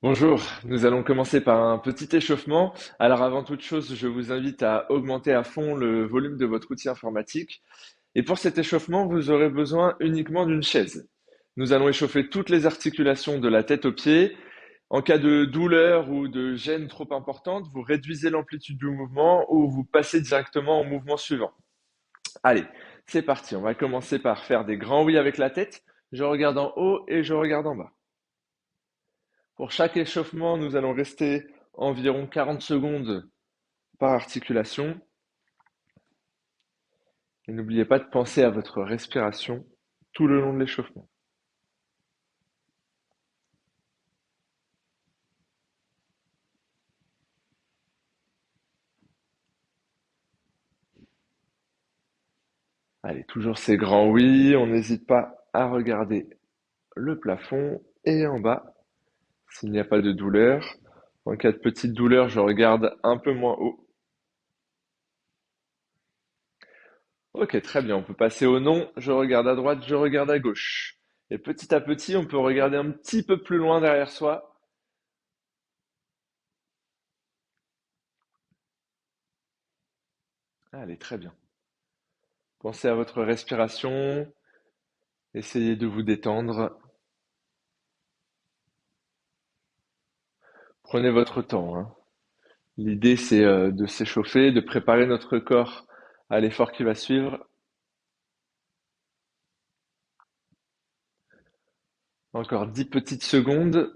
Bonjour, nous allons commencer par un petit échauffement. Alors avant toute chose, je vous invite à augmenter à fond le volume de votre outil informatique. Et pour cet échauffement, vous aurez besoin uniquement d'une chaise. Nous allons échauffer toutes les articulations de la tête aux pieds. En cas de douleur ou de gêne trop importante, vous réduisez l'amplitude du mouvement ou vous passez directement au mouvement suivant. Allez, c'est parti. On va commencer par faire des grands oui avec la tête. Je regarde en haut et je regarde en bas. Pour chaque échauffement, nous allons rester environ 40 secondes par articulation. Et n'oubliez pas de penser à votre respiration tout le long de l'échauffement. Allez, toujours ces grands oui, on n'hésite pas à regarder le plafond et en bas s'il n'y a pas de douleur. En cas de petite douleur, je regarde un peu moins haut. Ok, très bien, on peut passer au non. Je regarde à droite, je regarde à gauche. Et petit à petit, on peut regarder un petit peu plus loin derrière soi. Allez, très bien. Pensez à votre respiration, essayez de vous détendre. Prenez votre temps, hein. L'idée, c'est de s'échauffer, de préparer notre corps à l'effort qui va suivre. Encore 10 petites secondes.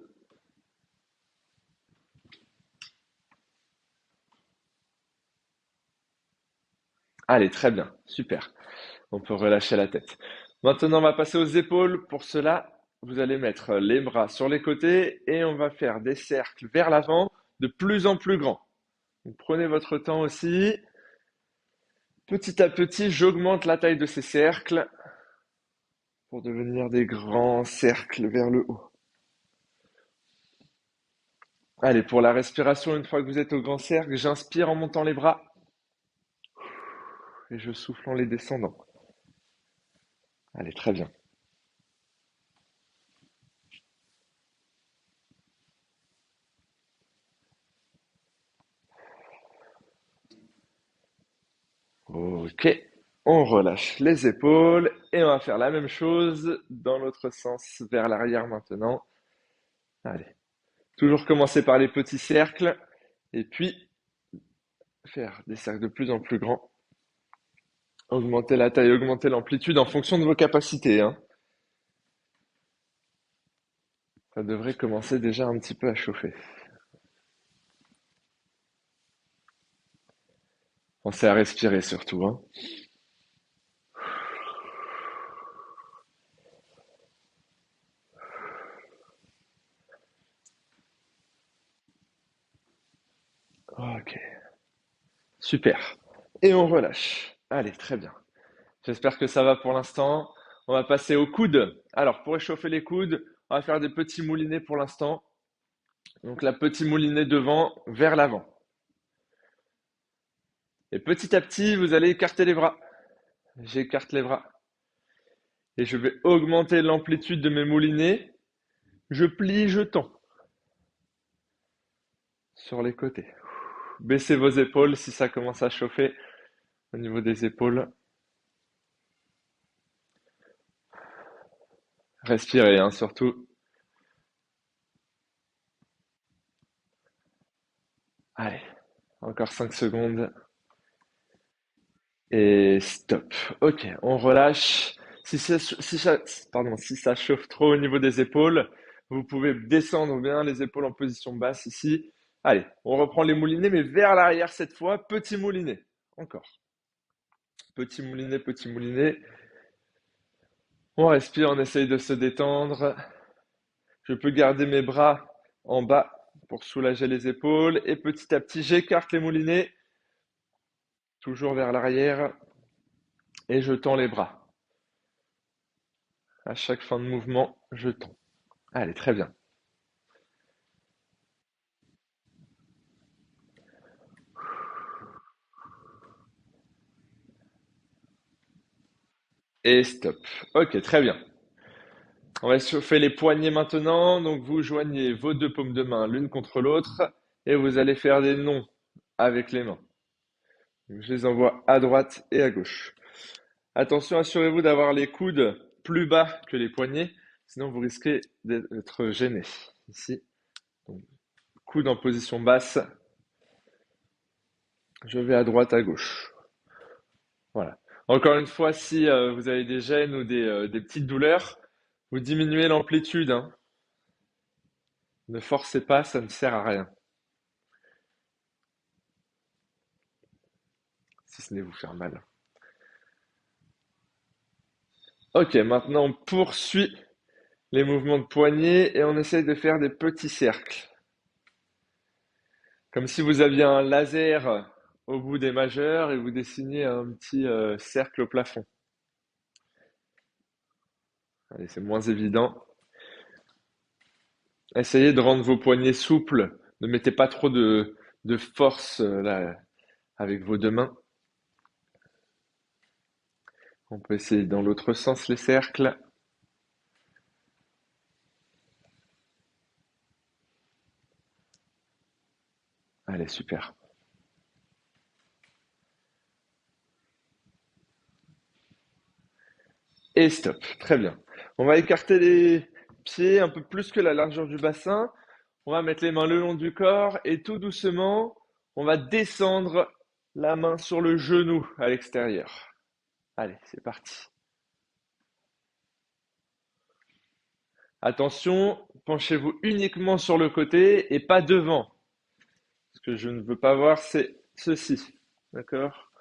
Allez, très bien, super. On peut relâcher la tête. Maintenant, on va passer aux épaules. Pour cela, vous allez mettre les bras sur les côtés et on va faire des cercles vers l'avant de plus en plus grands. Donc, prenez votre temps aussi. Petit à petit, j'augmente la taille de ces cercles pour devenir des grands cercles vers le haut. Allez, pour la respiration, une fois que vous êtes au grand cercle, j'inspire en montant les bras et je souffle en les descendant. Allez, très bien. Ok, on relâche les épaules et on va faire la même chose dans l'autre sens, vers l'arrière maintenant. Allez, toujours commencer par les petits cercles et puis faire des cercles de plus en plus grands. Augmenter la taille, augmenter l'amplitude en fonction de vos capacités, hein. Ça devrait commencer déjà un petit peu à chauffer. Pensez à respirer surtout, hein. Ok, super. Et on relâche. Allez, très bien. J'espère que ça va pour l'instant. On va passer aux coudes. Alors, pour échauffer les coudes, on va faire des petits moulinets pour l'instant. Donc, la petite moulinet devant vers l'avant. Et petit à petit, vous allez écarter les bras. J'écarte les bras. Et je vais augmenter l'amplitude de mes moulinets. Je plie, je tends sur les côtés. Baissez vos épaules si ça commence à chauffer au niveau des épaules. Respirez, hein, surtout. Allez, encore 5 secondes. Et stop. Ok, on relâche. Si ça chauffe trop au niveau des épaules, vous pouvez descendre bien les épaules en position basse ici. Allez, on reprend les moulinets, mais vers l'arrière cette fois. Petit moulinet. Encore. Petit moulinet, petit moulinet. On respire, on essaye de se détendre. Je peux garder mes bras en bas pour soulager les épaules. Et petit à petit, j'écarte les moulinets, toujours vers l'arrière. Et je tends les bras. À chaque fin de mouvement, je tends. Allez, très bien. Et stop. Ok, très bien. On va chauffer les poignets maintenant. Donc vous joignez vos deux paumes de main l'une contre l'autre et vous allez faire des nons avec les mains. Donc, je les envoie à droite et à gauche. Attention, assurez-vous d'avoir les coudes plus bas que les poignets, sinon vous risquez d'être gêné. Ici, donc, coude en position basse, je vais à droite, à gauche. Voilà. Encore une fois, si vous avez des gênes ou des petites douleurs, vous diminuez l'amplitude, hein. Ne forcez pas, ça ne sert à rien, si ce n'est vous faire mal. Ok, maintenant on poursuit les mouvements de poignet et on essaye de faire des petits cercles. Comme si vous aviez un laser au bout des majeurs et vous dessiniez un petit cercle au plafond. Allez, c'est moins évident. Essayez de rendre vos poignets souples. Ne mettez pas trop de force là, avec vos deux mains. On peut essayer dans l'autre sens les cercles. Allez, super. Et stop. Très bien. On va écarter les pieds un peu plus que la largeur du bassin. On va mettre les mains le long du corps et tout doucement, on va descendre la main sur le genou à l'extérieur. Allez, c'est parti. Attention, penchez-vous uniquement sur le côté et pas devant. Ce que je ne veux pas voir, c'est ceci. D'accord?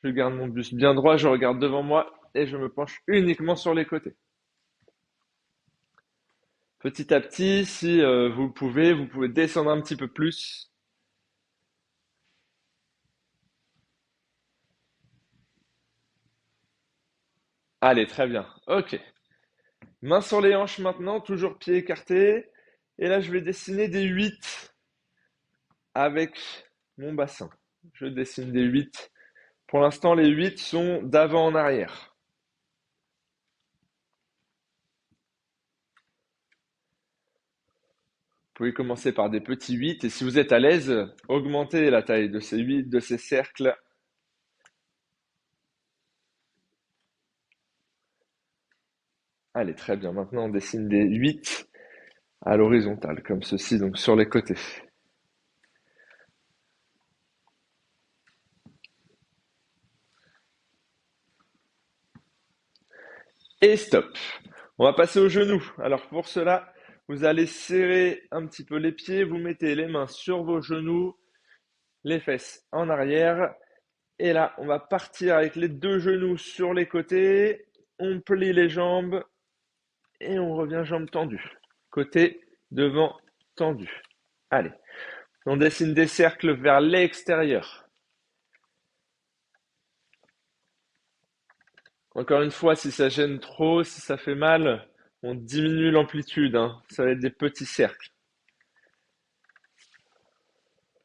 Je garde mon buste bien droit, je regarde devant moi et je me penche uniquement sur les côtés. Petit à petit, si vous pouvez descendre un petit peu plus. Allez, très bien. Ok. Main sur les hanches maintenant, toujours pieds écartés. Et là, je vais dessiner des 8 avec mon bassin. Je dessine des 8. Pour l'instant, les 8 sont d'avant en arrière. Vous pouvez commencer par des petits 8 et si vous êtes à l'aise, augmentez la taille de ces 8, de ces cercles. Allez, très bien. Maintenant, on dessine des 8 à l'horizontale, comme ceci, donc sur les côtés. Et stop. On va passer aux genoux. Alors pour cela, vous allez serrer un petit peu les pieds, vous mettez les mains sur vos genoux, les fesses en arrière. Et là, on va partir avec les deux genoux sur les côtés. On plie les jambes et on revient jambes tendues. Côté devant tendu. Allez, on dessine des cercles vers l'extérieur. Encore une fois, si ça gêne trop, si ça fait mal, on diminue l'amplitude, hein. Ça va être des petits cercles.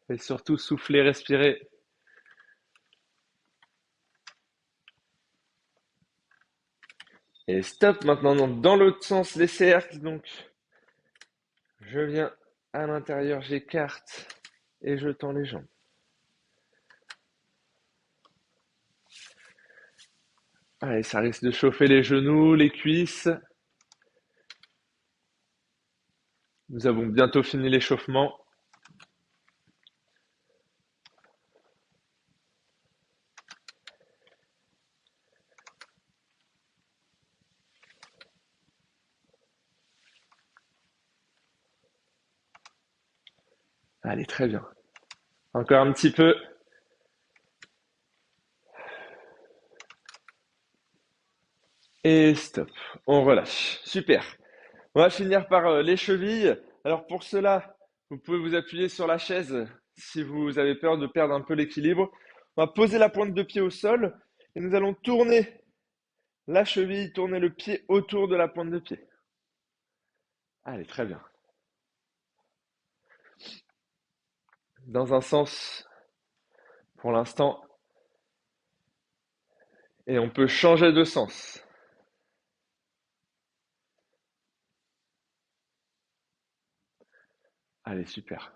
Et surtout, souffler, respirer. Et stop maintenant dans l'autre sens les cercles. Donc, je viens à l'intérieur, j'écarte et je tends les jambes. Allez, ça risque de chauffer les genoux, les cuisses. Nous avons bientôt fini l'échauffement. Allez, très bien. Encore un petit peu. Et stop. On relâche. Super. On va finir par les chevilles. Alors pour cela, vous pouvez vous appuyer sur la chaise si vous avez peur de perdre un peu l'équilibre. On va poser la pointe de pied au sol et nous allons tourner la cheville, tourner le pied autour de la pointe de pied. Allez, très bien. Dans un sens pour l'instant et on peut changer de sens. Allez, super.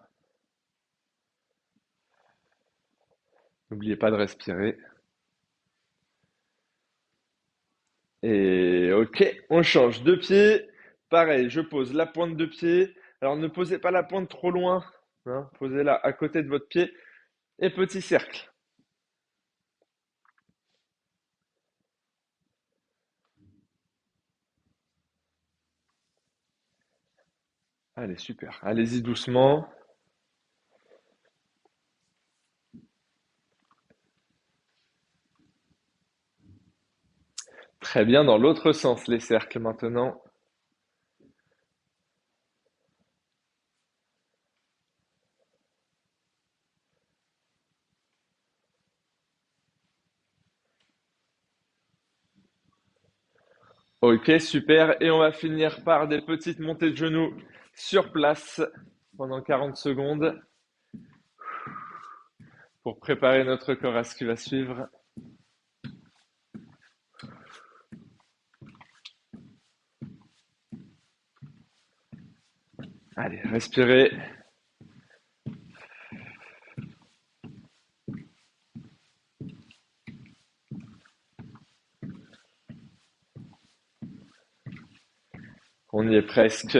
N'oubliez pas de respirer. Et ok, on change de pied. Pareil, je pose la pointe de pied. Alors ne posez pas la pointe trop loin, hein. Posez-la à côté de votre pied. Et petit cercle. Allez, super. Allez-y doucement. Très bien, dans l'autre sens, les cercles maintenant. Ok, super. Et on va finir par des petites montées de genoux sur place pendant 40 secondes pour préparer notre corps à ce qui va suivre. Allez, respirez. On y est presque.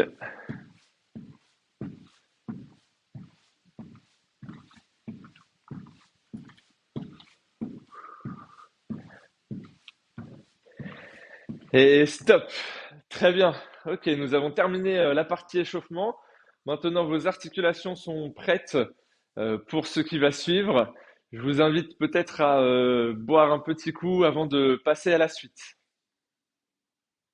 Et stop. Très bien. Ok, nous avons terminé la partie échauffement. Maintenant, vos articulations sont prêtes pour ce qui va suivre. Je vous invite peut-être à boire un petit coup avant de passer à la suite.